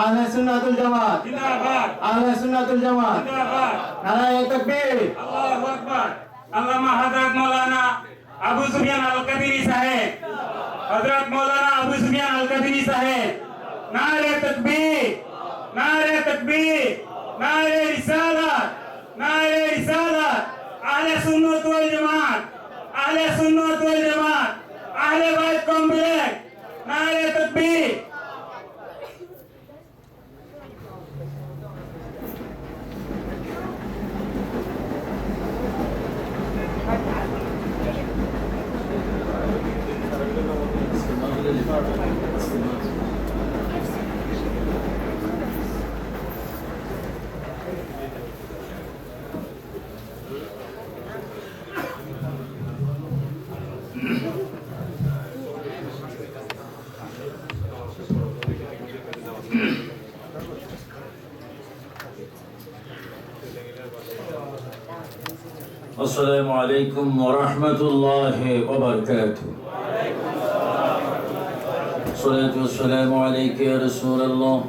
আহলে সুন্নাতুল জামাত জিন্দাবাদ, আহলে সুন্নাতুল জামাত জিন্দাবাদ, নারায়ে তাকবীর আল্লাহু আকবার। আল্লামা হযরত মাওলানা আবু সুফিয়ান আল কাদেরী সাহেব, হযরত মাওলানা আবু সুফিয়ান আল কাদেরী সাহেব, নারে তাকবীর, নারে তাকবীর, নারে রিসালাত, নারে রিসালাত। আহলে সুন্নাত ওয়াল জামাত, আহলে সুন্নাত ওয়াল জামাত, আহলে বাইত কমপ্লেক্স, নারে তাকবীর। السلام عليكم ورحمة الله وبركاته. الصلاة والسلام عليك يا رسول الله.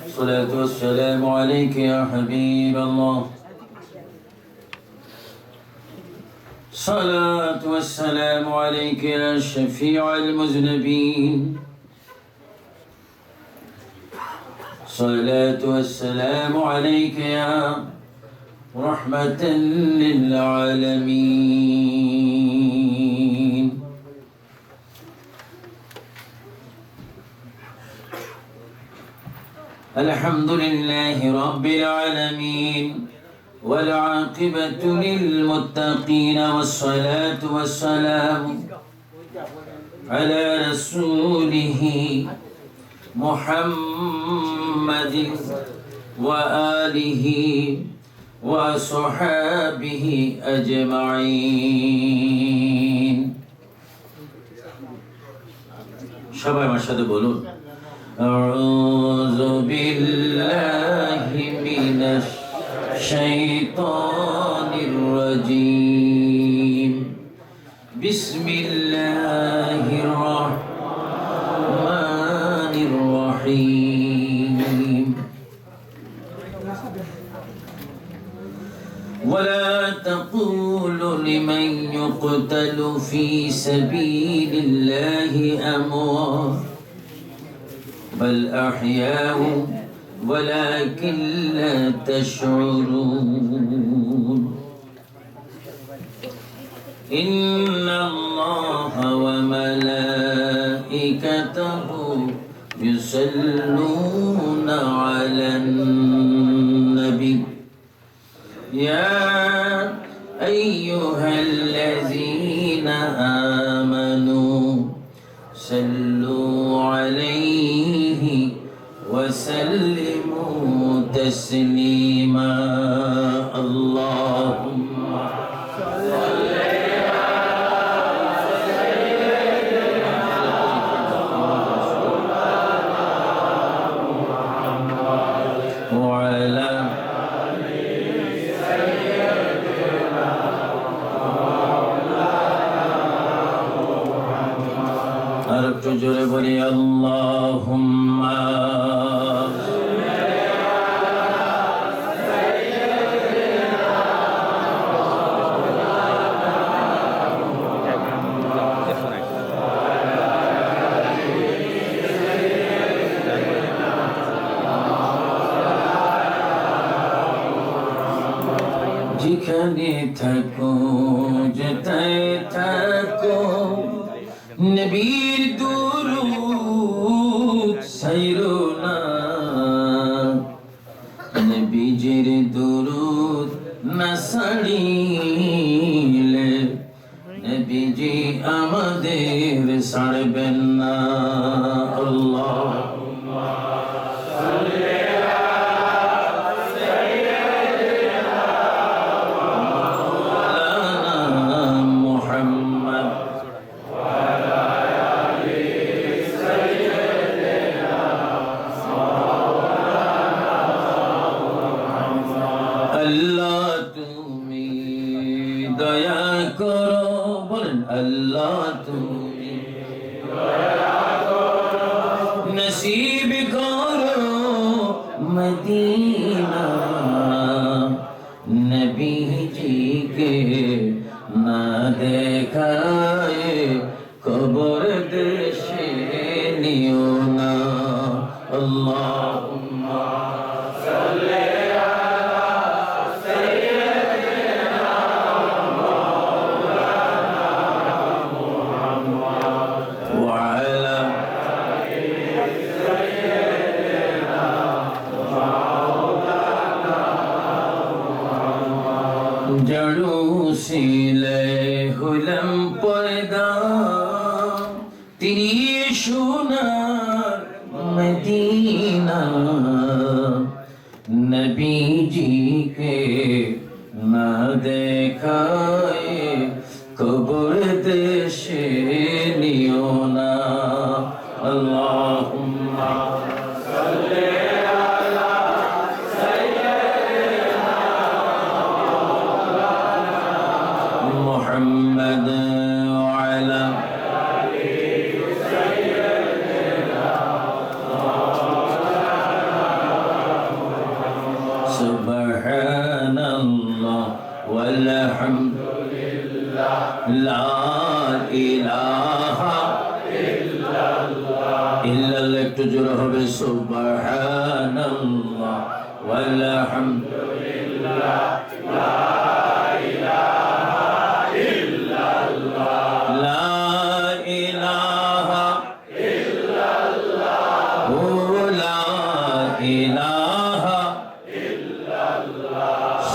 الصلاة والسلام عليك يا حبيب الله. الصلاة والسلام عليك يا شفيع المذنبين. الصلاة والسلام عليك يا رحمة للعالمين. الحمد لله رب العالمين والعاقبة للمتقين والصلاة والسلام على رسوله محمد وآله وصحابه أجمعين. সবাই আমার সাথে বলুন أعوذ بالله من الشيطان الرجيم بسم الله الرحمن الرحيم ولا تقولوا لمن يقتل في سبيل الله أموات بل أحياء ولكن لا تشعرون إن الله وملائكته يصلون على النبي يا أيها الذين آمنوا صلوا عليه وسلموا تسليما اللهم وعلى আরেকটু জোরে বলি আল্লাহুম্মা যেখানে থাকো যেথায় থাকো নবীর দুরূদ ছাইরো না নবীজির দুরূদ না ছাড়িলে নবীজি আমাদের ছাড়বেন না আল্লাহুম্মা সাল্লি আল্লাহ তুমি দয়া করো বলেন আল্লাহ তুমি দয়া করো তিনি সোনার মদিনা নবীজিকে না দেখায় কবর দেশে নিও না আল্লাহুম্মা محمد وعلى سبحان الله والحمد لله لا إله إلا الله একটু জোরে হবে سبحان الله والحمد لله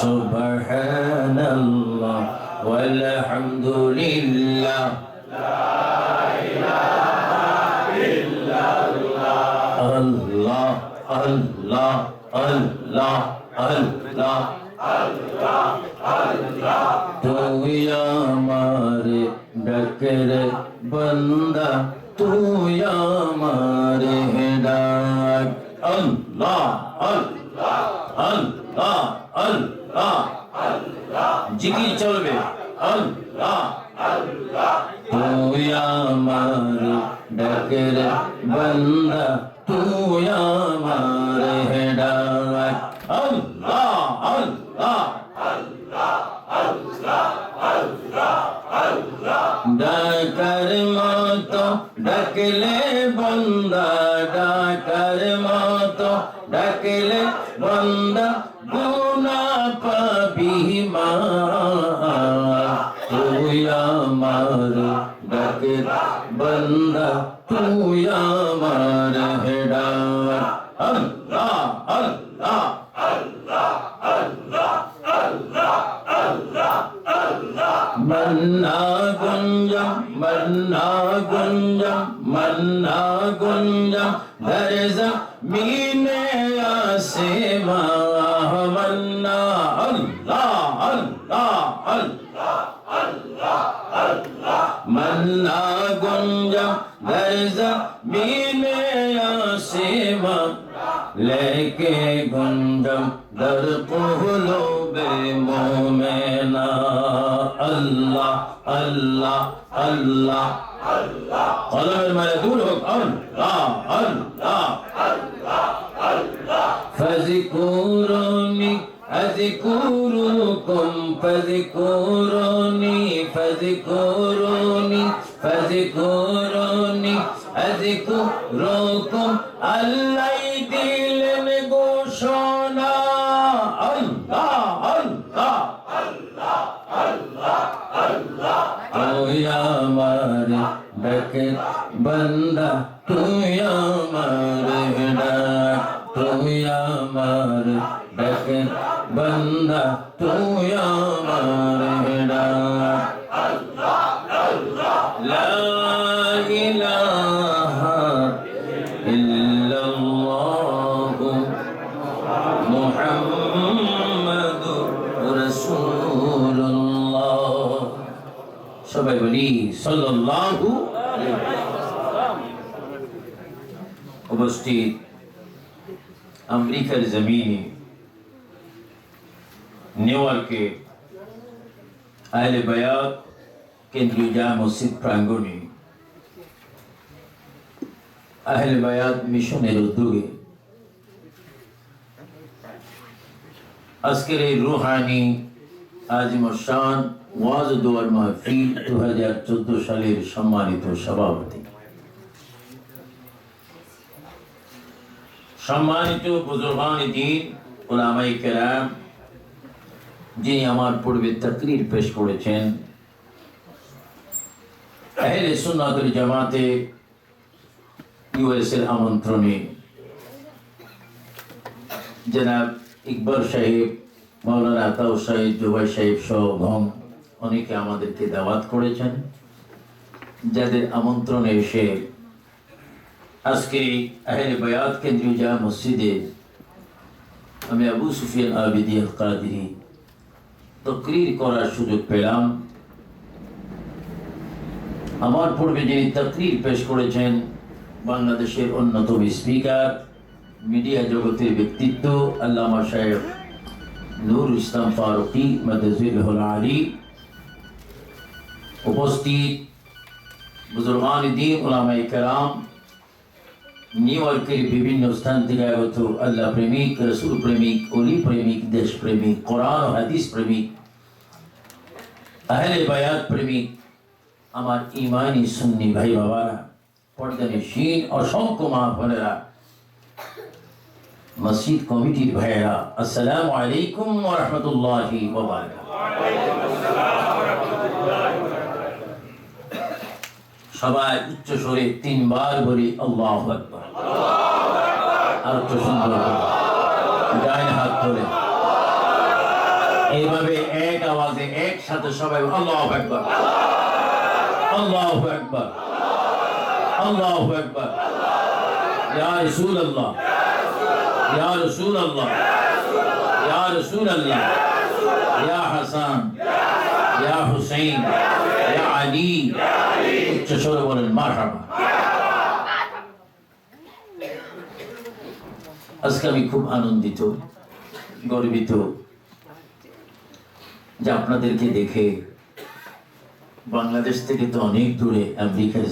سبحان الله والحمد لله الله الله الله الله তুই আমার ডাকের বান্দা তুই আমার ডাক আল্লাহ আল্লাহ আল্লাহ আল্লাহ জিকির চলবে আল্লাহ তুই আমার ডাকের বান্দা তুই আমার ডাক আল্লাহ আল্লাহ ডাকার মতো ডাকলে বন্দা ডাকার মতো ডাকলে বন্দা গুনা পাবি মা তুই আমার ডাকের বন্দা তুই আমার হেডার আল্লাহ আল্লাহ मन्ना गुंजम दर्जा मीने आसमा मन्ना अल्लाह अल्लाह अल्लाह मन्ना गुंजम दर्जा मीने आसमा लेके गुंजम दर कुलूबे मोमेना अल्लाह अल्लाह अल्लाह अल्लाह कलम में दूर हो अल्लाह अल्लाह अल्लाह फज़कुरुनी अज़कुरुकुम फज़कुरुनी फज़कुरुनी फज़कुरुनी अज़कुरुकुम अल्लाह दिल घोषणा अल्लाह अल्लाह তুই আমার ডাকে বান্দা তুই আমার ডাক তুই আমার ডাকে বান্দা তুই আমার ডাক লা ইলাহা ইল্লাল্লাহ মুহাম্মাদুর রাসূলুল্লাহ সবাই বলি সাল্লাল্লাহু আলাইহি ওয়াসাল্লাম। উপস্থিত আমেরিকার জমিনে নিউ ইয়র্কে আহলে বায়াত কেন্দ্রীয় জামে মসজিদ প্রাঙ্গণে আহলে বায়াত মিশনের উদ্যোগে আজকের এই রুহানি আজিমুশান ওয়াজ ও দোয়ার মাহফিল 2014 সালের সম্মানিত সভাপতি, সম্মানিত বুজুর্গান দ্বীন উলামায়ে কেরাম, যিনি আমার পূর্বে তাকরীর পেশ করেছেন, আহলে সুন্নাত ওয়াল জামাতে ইউএস এর আমন্ত্রণে জনাব ইকবাল সাহেব, মাওলানা আতাউর সাহেব, জুবাই সাহেব সহ অনেকে আমাদেরকে দাওয়াত করেছেন। যাদের আমন্ত্রণে এসে আজকে আহলে বায়াত কেন্দ্রীয় জামে মসজিদে আমি আবু সুফিয়ান আবিদি আল কাদেরী তাকরীর করার সুযোগ পেলাম। আমার পূর্বে যিনি তাকরীর পেশ করেছেন বাংলাদেশের অন্যতম স্পিকার, মিডিয়া জগতের ব্যক্তিত্ব আল্লামা শায়েখ নূর ইসলাম ফারুকী মাদাজিলহুল আলী, উপস্থিত বুজুর্গান দ্বীন উলামায়ে কেরাম, নিউ ইয়র্কের বিভিন্ন স্থান থেকে আগত আল্লাহ প্রেমিক, রসুল প্রেমিক, অলি প্রেমিক, দেশ প্রেমিক, কোরআন ও হাদিস প্রেমিক, আহলে বায়াত প্রেমিক, আমার ইমানি সুন্নি ভাই বাবারা, পর্দানিশীন অসংখ্য মা বোনেরা, মসজিদ কমিটির ভাইয়েরা, আসসালামু আলাইকুম ওয়া রাহমাতুল্লাহি ওয়া বারাকাতুহু। সবাই উচ্চ স্বরে তিনবার বলি আল্লাহু আকবার। আর একটু সুন্দর ডাইন হাত ধরে এইভাবে এক আওয়াজে একসাথে সবাই আল্লাহু আকবার, আল্লাহু আকবার, আল্লাহু আকবার। ইয়া রাসূলুল্লাহ, ইয়া রাসূলুল্লাহ, ইয়া রাসূলুল্লাহ, ইয়া হাসান, ইয়া হুসাইন, ইয়া আলী। উচ্চ স্বরে বলেন মারহাবা। আজকে আমি খুব আনন্দিত, গর্বিত যে আপনাদেরকে দেখে। বাংলাদেশ থেকে তো অনেক দূরে আমেরিকার